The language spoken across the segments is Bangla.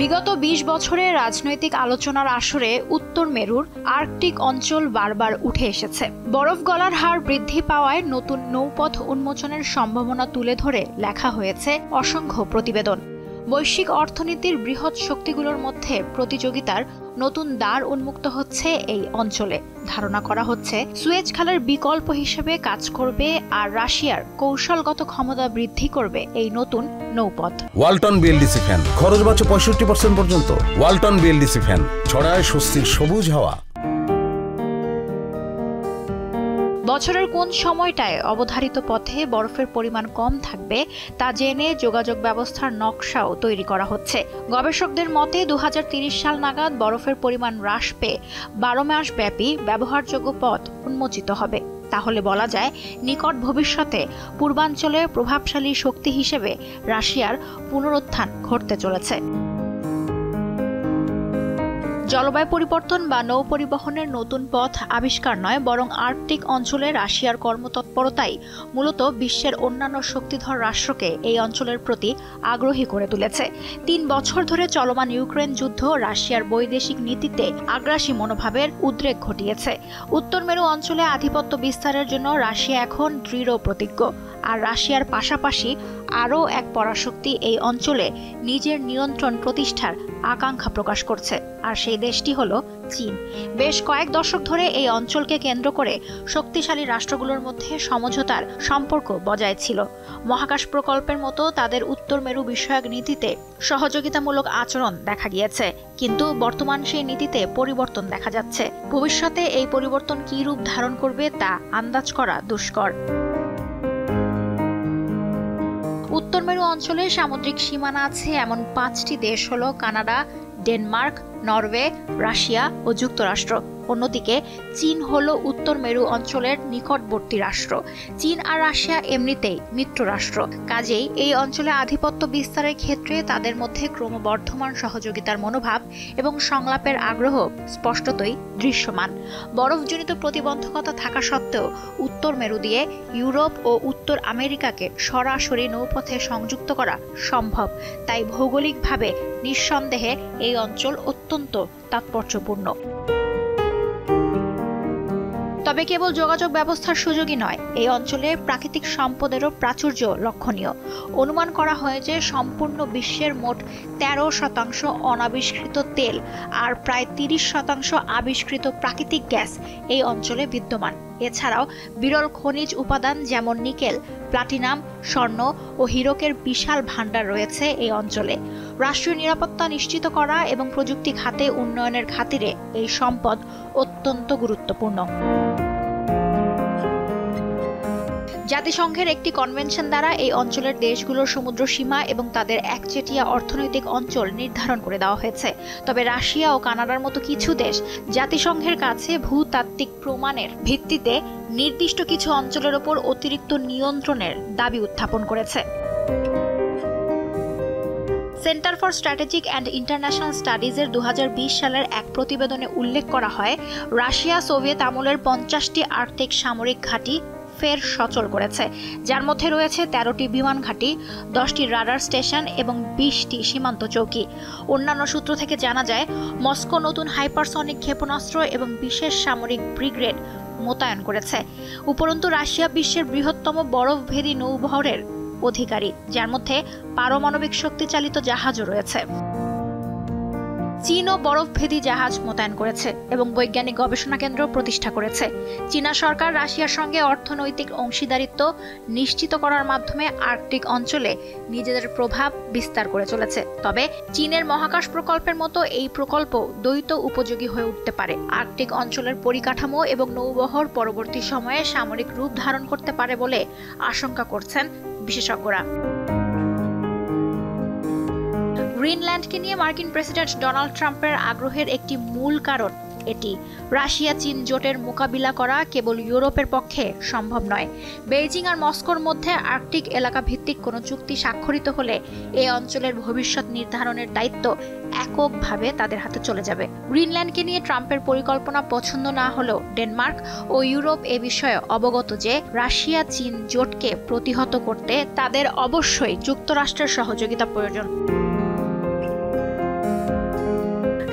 বিগত ২০ বছরে রাজনৈতিক আলোচনার আসরে উত্তর মেরুর আর্কটিক অঞ্চল বারবার উঠে এসেছে। বরফ গলার হার বৃদ্ধি পাওয়ায় নতুন নৌপথ উন্মোচনের সম্ভাবনা তুলে ধরে লেখা হয়েছে অসংখ্য প্রতিবেদন। বৈশ্বিক অর্থনীতির বৃহৎ শক্তিগুলোর মধ্যে প্রতিযোগিতার নতুন দ্বার উন্মুক্ত হচ্ছে এই অঞ্চলে। ধারণা করা হচ্ছে সুয়েজ খালের বিকল্প হিসেবে কাজ করবে আর রাশিয়ার কৌশলগত ক্ষমতা বৃদ্ধি করবে এই নতুন নৌপথ। ওয়ালটন বিএলডিসি ফ্যান, খরচ বাঁচে 65% পর্যন্ত। ওয়ালটন বিএলডিসি ফ্যান ছড়ায় স্বস্তির সবুজ হাওয়া। বছরের কোন সময়টায় অবধারিত পথে বরফের পরিমাণ কম থাকবে তা জেনে যোগাযোগ ব্যবস্থার নকশাও তৈরি করা হচ্ছে। গবেষকদের মতে ২০৩০ সাল নাগাদ বরফের পরিমাণ হ্রাস পেয়ে ১২ মাস ব্যাপী ব্যবহারযোগ্য পথ উন্মোচিত হবে। তাহলে বলা যায় নিকট ভবিষ্যতে পূর্বাঞ্চলে প্রভাবশালী শক্তি হিসেবে রাশিয়ার পুনরুত্থান ঘটতে চলেছে। জলবায়ু পরিবর্তন বা নৌ পরিবহনের নতুন পথ আবিষ্কার নয়, বরং আর্কটিক অঞ্চলে রাশিয়ার কর্মতৎপরতাই মূলত বিশ্বের অন্যান্য শক্তিধর রাষ্ট্রকে এই অঞ্চলের প্রতি আগ্রহী করে তুলেছে। ৩ বছর ধরে চলমান ইউক্রেন যুদ্ধ রাশিয়ার বৈদেশিক নীতিতে আগ্রাসী মনোভাবের উদ্রেক ঘটিয়েছে। উত্তর মেরু অঞ্চলে আধিপত্য বিস্তারের জন্য রাশিয়া এখন দৃঢ় প্রতিজ্ঞ। আর রাশিয়ার পাশাপাশি আরও এক পরাশক্তি এই অঞ্চলে নিজের নিয়ন্ত্রণ প্রতিষ্ঠার আকাঙ্ক্ষা প্রকাশ করছে, আর সেই দেশটি হলো চীন। বেশ কয়েক দশক ধরে এই অঞ্চলকে কেন্দ্র করে শক্তিশালী রাষ্ট্রগুলোর মধ্যে সমঝোতার সম্পর্ক বজায় ছিল। মহাকাশ প্রকল্পের মতো তাদের উত্তর মেরু বিষয়ক নীতিতে সহযোগিতামূলক আচরণ দেখা গিয়েছে, কিন্তু বর্তমান সেই নীতিতে পরিবর্তন দেখা যাচ্ছে। ভবিষ্যতে এই পরিবর্তন কী রূপ ধারণ করবে তা আন্দাজ করা দুষ্কর। উত্তর মেরু অঞ্চলে সামুদ্রিক সীমানা আছে এমন 5টি দেশ হলো কানাডা, ডেনমার্ক, নরওয়ে, রাশিয়া ও যুক্তরাষ্ট্র। অন্যদিকে চীন হলো উত্তর মেরু অঞ্চলের নিকটবর্তী রাষ্ট্র। চীন আর রাশিয়া এমনিতেই মিত্র রাষ্ট্র, কাজেই এই অঞ্চলে আধিপত্য বিস্তারের ক্ষেত্রে তাদের মধ্যে ক্রমবর্ধমান সহযোগিতার মনোভাব এবং সংলাপের আগ্রহ স্পষ্টতই দৃশ্যমান। বরফজনিত প্রতিবন্ধকতা থাকা সত্ত্বেও উত্তর মেরু দিয়ে ইউরোপ ও উত্তর আমেরিকাকে সরাসরি নৌপথে সংযুক্ত করা সম্ভব। তাই ভৌগোলিকভাবে নিঃসন্দেহে এই অঞ্চল অত্যন্ত তাৎপর্যপূর্ণ। তবে কেবল যোগাযোগ ব্যবস্থার সুযোগই নয়, এই অঞ্চলে প্রাকৃতিক সম্পদেরও প্রাচুর্য লক্ষণীয়। অনুমান করা হয় যে সম্পূর্ণ বিশ্বের মোট 13% অনাবিষ্কৃত তেল আর প্রায় 30% আবিষ্কৃত প্রাকৃতিক গ্যাস এই অঞ্চলে বিদ্যমান। এছাড়াও বিরল খনিজ উপাদান যেমন নিকেল, প্লাটিনাম, স্বর্ণ ও হীরকের বিশাল ভাণ্ডার রয়েছে এই অঞ্চলে। রাষ্ট্রীয় নিরাপত্তা নিশ্চিত করা এবং প্রযুক্তি খাতে উন্নয়নের খাতিরে এই সম্পদ অত্যন্ত গুরুত্বপূর্ণ। জাতিসংঘের একটি কনভেনশন দ্বারা এই অঞ্চলের দেশগুলোর সমুদ্র সীমা এবং তাদের একচেটিয়া অর্থনৈতিক অঞ্চল নির্ধারণ করে দেওয়া হয়েছে। তবে রাশিয়া ও কানাডার মতো কিছু দেশ জাতিসংঘের কাছে ভূতাত্ত্বিক প্রমাণের ভিত্তিতে নির্দিষ্ট কিছু অঞ্চলের ওপর অতিরিক্ত নিয়ন্ত্রণের দাবি উত্থাপন করেছে। Centre for strategic and international স্টাডিজের 2020 সালের এক প্রতিবেদনে উল্লেখ করা হয়, রাশিয়া সোভিয়েত আমলের 50টি আর্কটিক সামরিক ঘাঁটি ফের সচল করেছে, যার মধ্যে রয়েছে 13টি বিমান ঘাঁটি, 10টি রাডার স্টেশন এবং 20টি সীমান্ত চৌকি। অন্যান্য সূত্র থেকে জানা যায়, মস্কো নতুন হাইপারসনিক ক্ষেপণাস্ত্র এবং বিশেষ সামরিক ব্রিগেড মোতায়েন করেছে। উপরন্তু রাশিয়া বিশ্বের বৃহত্তম বরফভেদী নৌবহরের অধিকারী, যার মধ্যে পারমাণবিক শক্তিচালিত জাহাজও রয়েছে। চীনও বরফভেদী জাহাজ মোতায়েন করেছে এবং বৈজ্ঞানিক গবেষণা কেন্দ্র প্রতিষ্ঠা করেছে। চীনা সরকার রাশিয়ার সঙ্গে অর্থনৈতিক অংশীদারিত্ব নিশ্চিত করার মাধ্যমে আর্কটিক অঞ্চলে নিজেদের প্রভাব বিস্তার করে চলেছে। তবে চীনের মহাকাশ প্রকল্পের মতো এই প্রকল্প দ্বৈত উপযোগী হয়ে উঠতে পারে। আর্কটিক অঞ্চলের পরিকাঠামো এবং নৌবহর পরবর্তী সময়ে সামরিক রূপ ধারণ করতে পারে বলে আশঙ্কা করছেন বিশেষজ্ঞরা। গ্রিনল্যান্ডকে নিয়ে মার্কিন প্রেসিডেন্ট ডোনাল্ড ট্রাম্পের আগ্রহের একটি মূল কারণ এটি। রাশিয়া চীন জোটের মোকাবিলা করা কেবল ইউরোপের পক্ষে সম্ভব নয়। বেইজিং আর মস্কোর মধ্যে আর্কটিক এলাকা ভিত্তিক কোনো চুক্তি স্বাক্ষরিত হলে এই অঞ্চলের ভবিষ্যৎ নির্ধারণের দায়িত্ব এককভাবে তাদের হাতে চলে যাবে। গ্রিনল্যান্ডকে নিয়ে ট্রাম্পের পরিকল্পনা পছন্দ না হলেও ডেনমার্ক ও ইউরোপ এ বিষয়ে অবগত যে রাশিয়া চীন জোটকে প্রতিহত করতে তাদের অবশ্যই যুক্তরাষ্ট্রের সহযোগিতা প্রয়োজন।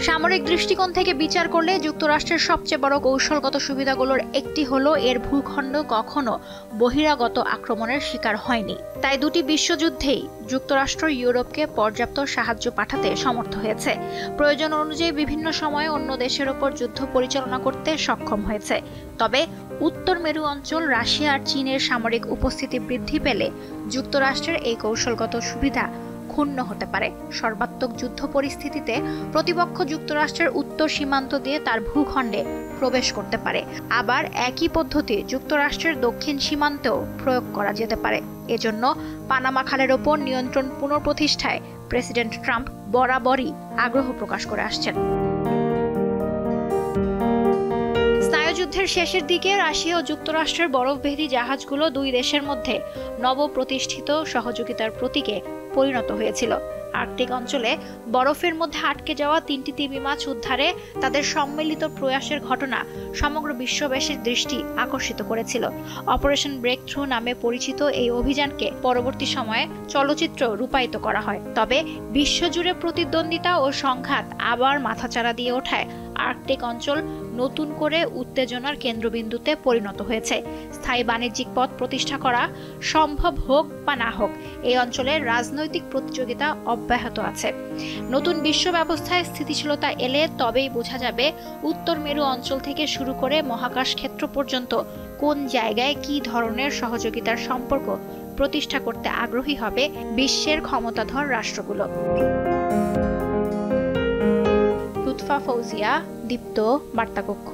সামরিক দৃষ্টিকোণ থেকে বিচার করলে যুক্তরাষ্ট্রের সবচেয়ে বড় কৌশলগত সুবিধাগুলোর একটি হলো এর ভূখণ্ড কখনো বহিরাগত আক্রমণের শিকার হয়নি। তাই দুটি বিশ্বযুদ্ধেই যুক্তরাষ্ট্র ইউরোপকে পর্যাপ্ত সাহায্য পাঠাতে সমর্থ হয়েছে। প্রয়োজন অনুযায়ী বিভিন্ন সময়ে অন্য দেশের ওপর যুদ্ধ পরিচালনা করতে সক্ষম হয়েছে। তবে উত্তর মেরু অঞ্চল, রাশিয়া আর চীনের সামরিক উপস্থিতি বৃদ্ধি পেলে যুক্তরাষ্ট্রের এই কৌশলগত সুবিধা ক্ষুণ্ণ হতে পারে। সর্বাত্মক যুদ্ধ পরিস্থিতিতে প্রতিপক্ষ যুক্তরাষ্ট্রের উত্তর সীমান্ত দিয়ে তার ভূখণ্ডে প্রবেশ করতে পারে। আবার একই পদ্ধতি যুক্তরাষ্ট্রের দক্ষিণ সীমান্তেও প্রয়োগ করা যেতে পারে। এজন্য পানামা খালের ওপর নিয়ন্ত্রণ পুনঃপ্রতিষ্ঠায় প্রেসিডেন্ট ট্রাম্প বরাবরই আগ্রহ প্রকাশ করে আসছেন। স্নায়ুযুদ্ধের শেষের দিকে রাশিয়া ও যুক্তরাষ্ট্রের বরফভেদী জাহাজগুলো দুই দেশের মধ্যে নবপ্রতিষ্ঠিত সহযোগিতার প্রতীকে পরিণত হয়েছিল। আর্কটিক অঞ্চলে বরফের মধ্যে আটকে যাওয়া 3টি তিমি মাছ উদ্ধারে তাদের সম্মিলিত প্রয়াসের ঘটনা সমগ্র বিশ্ববাসীর দৃষ্টি আকর্ষিত করেছিল। অপারেশন ব্রেক থ্রু নামে পরিচিত এই অভিযানকে পরবর্তী সময়ে চলচ্চিত্র রূপায়িত করা হয়। তবে বিশ্বজুড়ে প্রতিদ্বন্দ্বিতা ও সংঘাত আবার মাথাচাড়া দিয়ে ওঠায় আর্কটিক অঞ্চল নতুন করে উত্তেজনার কেন্দ্রবিন্দুতে পরিণত হয়েছে। স্থায়ী বাণিজ্যিক পথ প্রতিষ্ঠা করা সম্ভব হোক বা না হোক, এই অঞ্চলের রাজনৈতিক প্রতিযোগিতা অব্যাহত আছে। নতুন বিশ্ব ব্যবস্থায় স্থিতিশীলতা এলে তবেই বোঝা যাবে উত্তর মেরু অঞ্চল থেকে শুরু করে মহাকাশ ক্ষেত্র পর্যন্ত কোন জায়গায় কী ধরনের সহযোগিতার সম্পর্ক প্রতিষ্ঠা করতে আগ্রহী হবে বিশ্বের ক্ষমতাধর রাষ্ট্রগুলো। লুৎফা ফৌজিয়া, দীপ্ত, বার্তাকক্ষ।